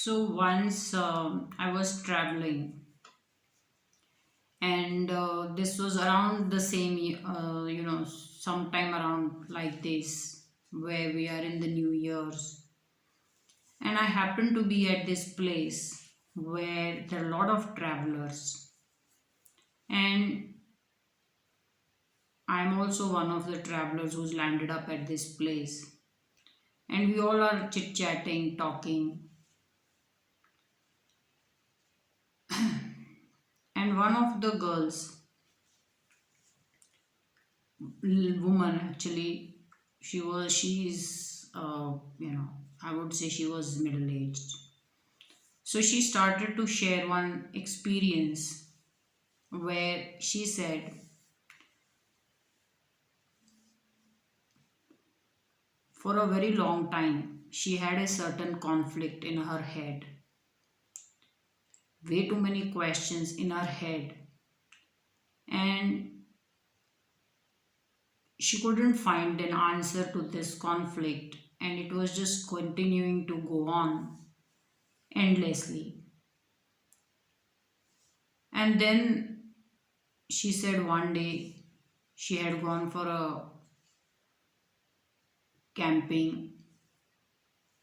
So once I was traveling, and this was around the same, sometime around like this, where we are in the New Year's, and I happened to be at this place where there are a lot of travelers, and I'm also one of the travelers who's landed up at this place, and we all are chit chatting, talking, and one of the girls woman actually, she's I would say she was middle aged. So she started to share one experience where she said for a very long time she had a certain conflict in her head, way too many questions in her head, and she couldn't find an answer to this conflict, and it was just continuing to go on endlessly. And then she said one day she had gone for a camping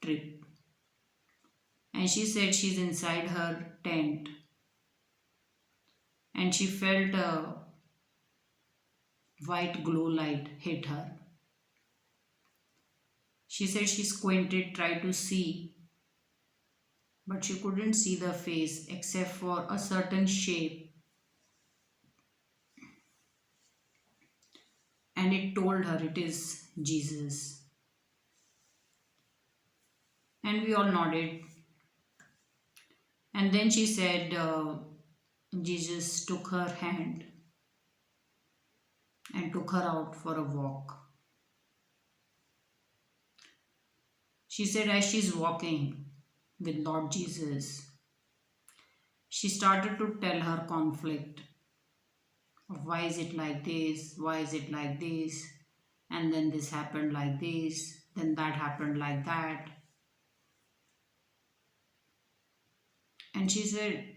trip, and she said she's inside her tent and she felt a white glow light hit her. She said she squinted, tried to see, but she couldn't see the face except for a certain shape, and it told her it is Jesus. And we all nodded. And then she said, Jesus took her hand and took her out for a walk. She said, as she's walking with Lord Jesus, she started to tell her conflict of why is it like this, why is it like this, and then this happened like this, then that happened like that. And she said,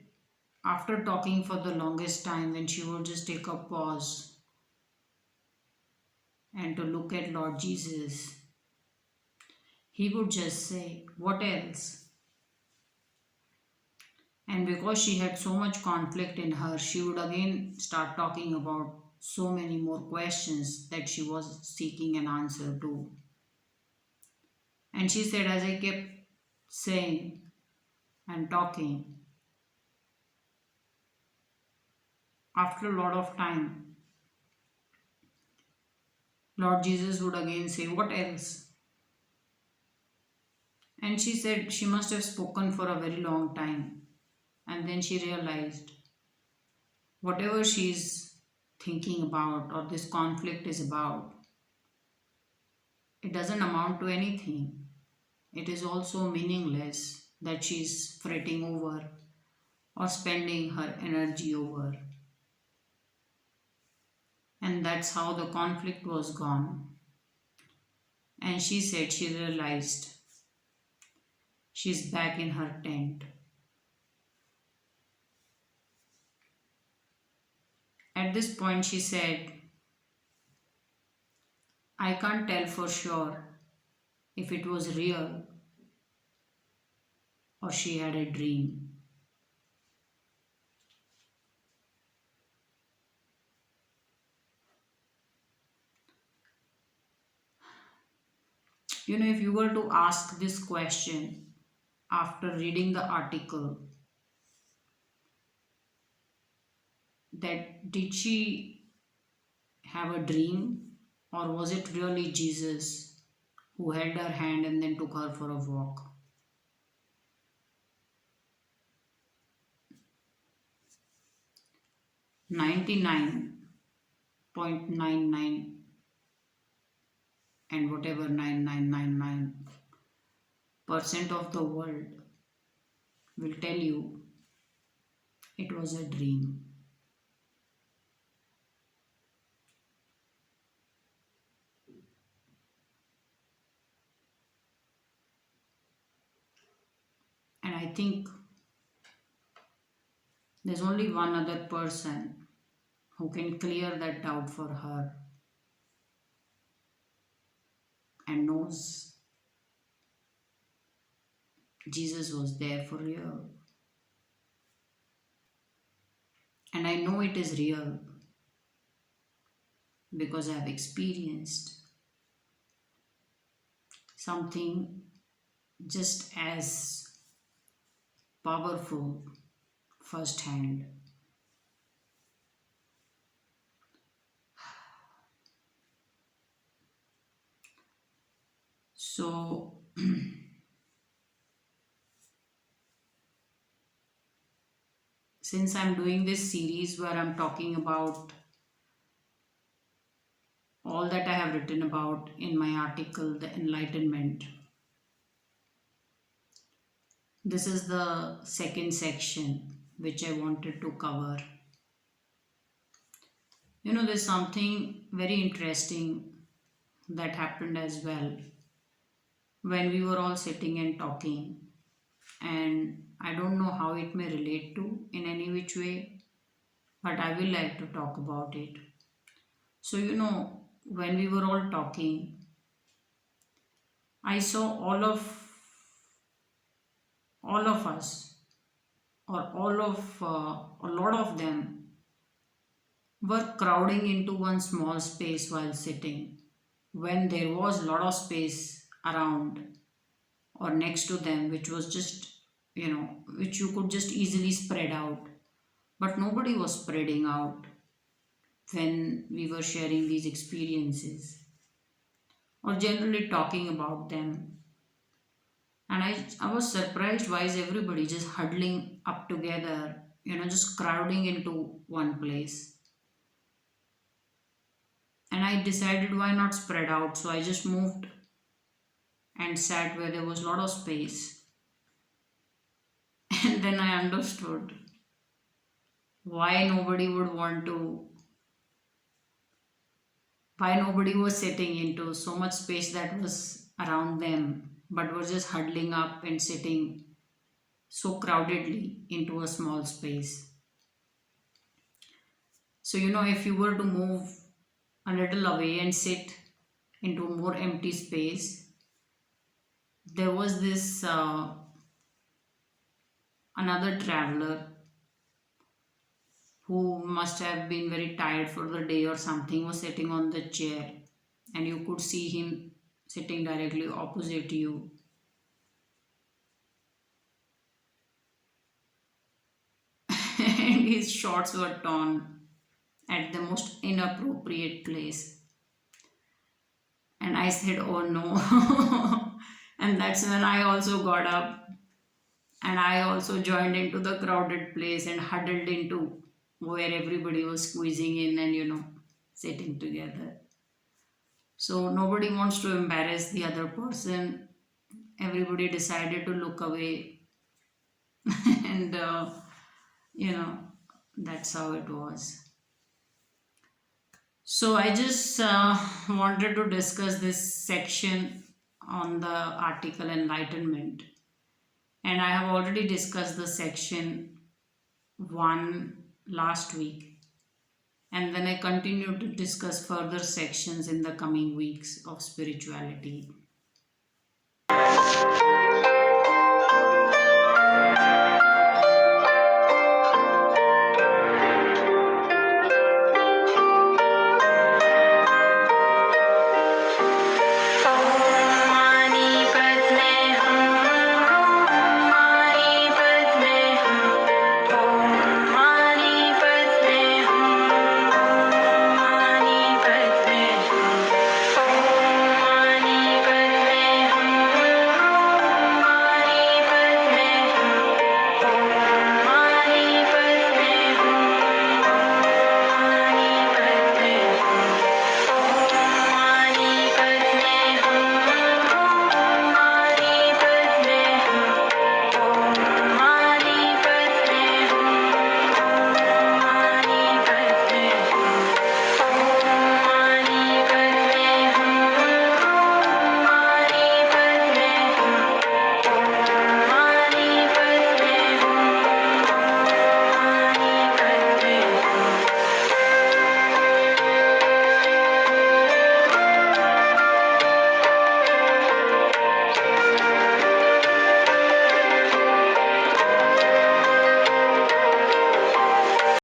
after talking for the longest time, when she would just take a pause and to look at Lord Jesus, he would just say, what else? And because she had so much conflict in her, she would again start talking about so many more questions that she was seeking an answer to. And she said, as I kept saying and talking, after a lot of time, Lord Jesus would again say, what else? And she said she must have spoken for a very long time. And then she realized whatever she's thinking about or this conflict is about, it doesn't amount to anything. It is also meaningless that she's fretting over or spending her energy over. And that's how the conflict was gone. And she said she realized she's back in her tent. At this point, she said, I can't tell for sure if it was real or she had a dream. If you were to ask this question after reading the article, that did she have a dream or was it really Jesus who held her hand and then took her for a walk? 99.99 and whatever 9999% of the world will tell you it was a dream. And I think there's only one other person who can clear that doubt for her and knows Jesus was there for real. And I know it is real because I have experienced something just as powerful firsthand. So, since I'm doing this series where I'm talking about all that I have written about in my article, The Enlightenment, this is the second section which I wanted to cover. There's something very interesting that happened as well when we were all sitting and talking, and I don't know how it may relate to in any which way, but I will like to talk about it. So, when we were all talking, I saw all of us, or a lot of them were crowding into one small space while sitting when there was a lot of space around or next to them, which was just, which you could just easily spread out. But nobody was spreading out when we were sharing these experiences or generally talking about them. And I was surprised, why is everybody just huddling up together, just crowding into one place. And I decided, why not spread out? So I just moved and sat where there was a lot of space. And then I understood why nobody would want to, why nobody was sitting into so much space that was around them, but were just huddling up and sitting so crowdedly into a small space. So, if you were to move a little away and sit into a more empty space, there was this another traveler who must have been very tired for the day or something, was sitting on the chair, and you could see him sitting directly opposite you. And his shorts were torn at the most inappropriate place. And I said, oh no. And that's when I also got up and I also joined into the crowded place and huddled into where everybody was squeezing in and, sitting together. So nobody wants to embarrass the other person. Everybody decided to look away, and you know, that's how it was. So I just wanted to discuss this section on the article Enlightenment, and I have already discussed the section 1 last week, and then I continue to discuss further sections in the coming weeks of spirituality.